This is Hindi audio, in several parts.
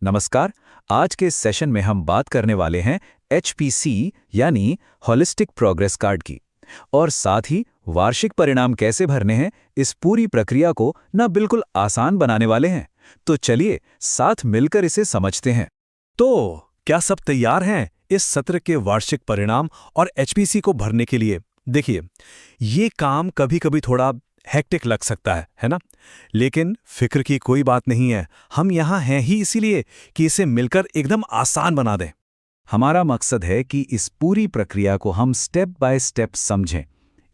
नमस्कार। आज के इस सेशन में हम बात करने वाले हैं एचपीसी यानी होलिस्टिक प्रोग्रेस कार्ड की, और साथ ही वार्षिक परिणाम कैसे भरने हैं, इस पूरी प्रक्रिया को ना बिल्कुल आसान बनाने वाले हैं। तो चलिए साथ मिलकर इसे समझते हैं। तो क्या सब तैयार हैं इस सत्र के वार्षिक परिणाम और एचपीसी को भरने के लिए? देखिए, ये काम कभी-कभी थोड़ा हेक्टिक लग सकता है ना? लेकिन फिक्र की कोई बात नहीं है। हम यहाँ हैं ही इसीलिए कि इसे मिलकर एकदम आसान बना दें। हमारा मकसद है कि इस पूरी प्रक्रिया को हम स्टेप बाय स्टेप समझें,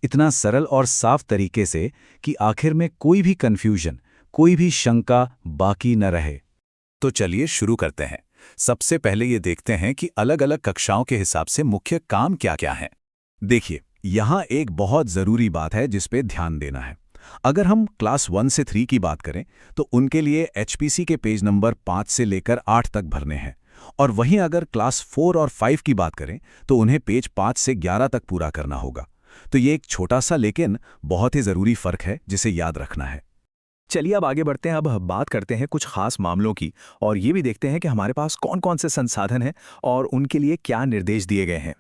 इतना सरल और साफ तरीके से कि आखिर में कोई भी कंफ्यूजन, कोई भी शंका बाकी न रहे। तो चलिए शुरू करते हैं। सबसे पहले ये देखते हैं कि अलग-अलग कक्षाओं के हिसाब से मुख्य काम क्या-क्या हैं। देखिए, यहाँ एक बहुत ज़रूरी बात है जिस पे ध्यान देना है। अगर हम क्लास 1 से 3 की बात करें तो उनके लिए एचपीसी के पेज नंबर 5 से लेकर 8 तक भरने हैं, और वहीं अगर क्लास 4 और 5 की बात करें तो उन्हें पेज 5 से 11 तक पूरा करना होगा। तो ये एक छोटा सा लेकिन बहुत ही ज़रूरी फ़र्क है जिसे याद रखना है। चलिए अब आगे बढ़ते हैं। अब बात करते हैं कुछ खास मामलों की, और ये भी देखते हैं कि हमारे पास कौन-कौन से संसाधन हैं और उनके लिए क्या निर्देश दिए गए हैं।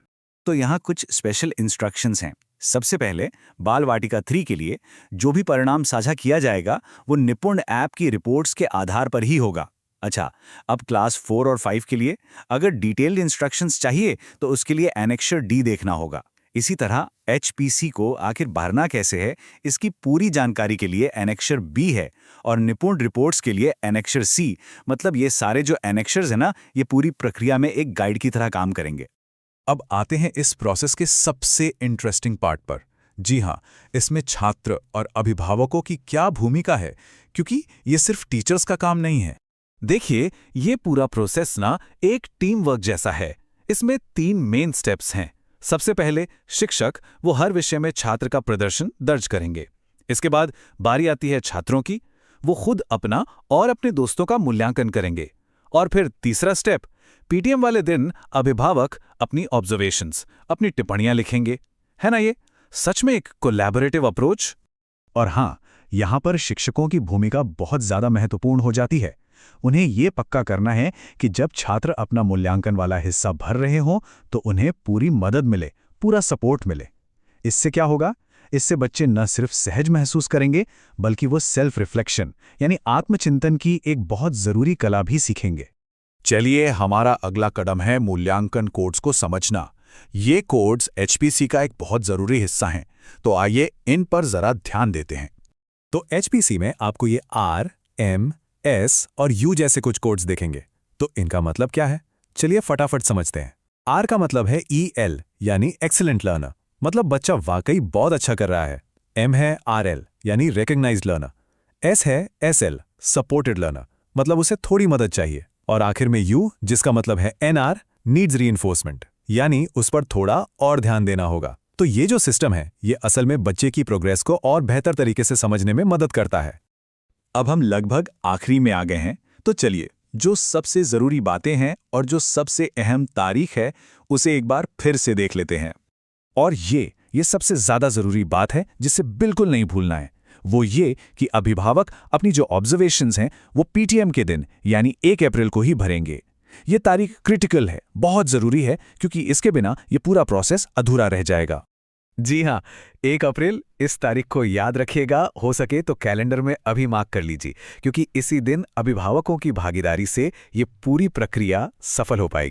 तो यहाँ कुछ स्पेशल इंस्ट्रक्शंस हैं। सबसे पहले बाल वाटिका 3 के लिए जो भी परिणाम साझा किया जाएगा वो निपुण ऐप की रिपोर्ट्स के आधार पर ही होगा। अच्छा, अब क्लास 4 और 5 के लिए अगर डिटेल्ड इंस्ट्रक्शंस चाहिए तो उसके लिए एनेक्सर डी देखना होगा। इसी तरह एचपीसी को आखिर भरना कैसे है, इसकी पूरी जानकारी के लिए एनेक्सर बी है, और निपुण रिपोर्ट्स के लिए एनेक्सर सी। मतलब ये सारे जो एनेक्सर्स हैं ना, ये पूरी प्रक्रिया में एक गाइड की तरह काम करेंगे। अब आते हैं इस प्रोसेस के सबसे इंटरेस्टिंग पार्ट पर। जी हाँ, इसमें छात्र और अभिभावकों की क्या भूमिका है, क्योंकि ये सिर्फ टीचर्स का काम नहीं है। देखिए, ये पूरा प्रोसेस ना एक टीम वर्क जैसा है। इसमें 3 मेन स्टेप्स हैं। सबसे पहले शिक्षक वो हर विषय में छात्र का प्रदर्शन दर्ज करेंगे। इसके बाद बारी आती है छात्रों की, वो खुद अपना और अपने दोस्तों का मूल्यांकन करेंगे। और फिर तीसरा स्टेप, पीटीएम वाले दिन अभिभावक अपनी ऑब्जर्वेशंस, अपनी टिप्पणियां लिखेंगे। है ना ये सच में एक कोलैबोरेटिव अप्रोच? और हाँ, यहाँ पर शिक्षकों की भूमिका बहुत ज़्यादा महत्वपूर्ण हो जाती है। उन्हें ये पक्का करना है कि जब छात्र अपना मूल्यांकन वाला हिस्सा भर रहे हों तो उन्हें पूरी मदद मिले, पूरा सपोर्ट मिले। इससे क्या होगा? इससे बच्चे न सिर्फ सहज महसूस करेंगे बल्कि वो सेल्फ रिफ्लेक्शन यानी आत्मचिंतन की एक बहुत ज़रूरी कला भी सीखेंगे। चलिए, हमारा अगला कदम है मूल्यांकन कोड्स को समझना। ये कोड्स एचपीसी का एक बहुत ज़रूरी हिस्सा हैं, तो आइए इन पर ज़रा ध्यान देते हैं। तो एचपीसी में आपको ये आर, एम, एस और यू जैसे कुछ कोड्स देखेंगे। तो इनका मतलब क्या है? चलिए फटाफट समझते हैं। आर का मतलब है EL यानी एक्सीलेंट लर्नर, मतलब बच्चा वाकई बहुत अच्छा कर रहा है। एम है RL यानी रिकॉग्नाइज्ड लर्नर। एस है SL सपोर्टेड लर्नर, मतलब उसे थोड़ी मदद चाहिए। और आखिर में यू, जिसका मतलब है NR नीड्स रीइंफोर्समेंट, यानी उस पर थोड़ा और ध्यान देना होगा। तो ये जो सिस्टम है ये असल में बच्चे की प्रोग्रेस को और बेहतर तरीके से समझने में मदद करता है। अब हम लगभग आखिरी में आ गए हैं, तो चलिए जो सबसे ज़रूरी बातें हैं और जो सबसे अहम तारीख है उसे एक बार फिर से देख लेते हैं। और ये सबसे ज़्यादा ज़रूरी बात है जिसे बिल्कुल नहीं भूलना है, वो ये कि अभिभावक अपनी जो ऑब्जर्वेशंस हैं वो पीटीएम के दिन यानी 1 अप्रैल को ही भरेंगे। ये तारीख क्रिटिकल है, बहुत ज़रूरी है, क्योंकि इसके बिना ये पूरा प्रोसेस अधूरा रह जाएगा। जी हाँ, 1 अप्रैल इस तारीख को याद रखिएगा। हो सके तो कैलेंडर में अभी मार्क कर लीजिए, क्योंकि इसी दिन अभिभावकों की भागीदारी से ये पूरी प्रक्रिया सफल हो पाएगी।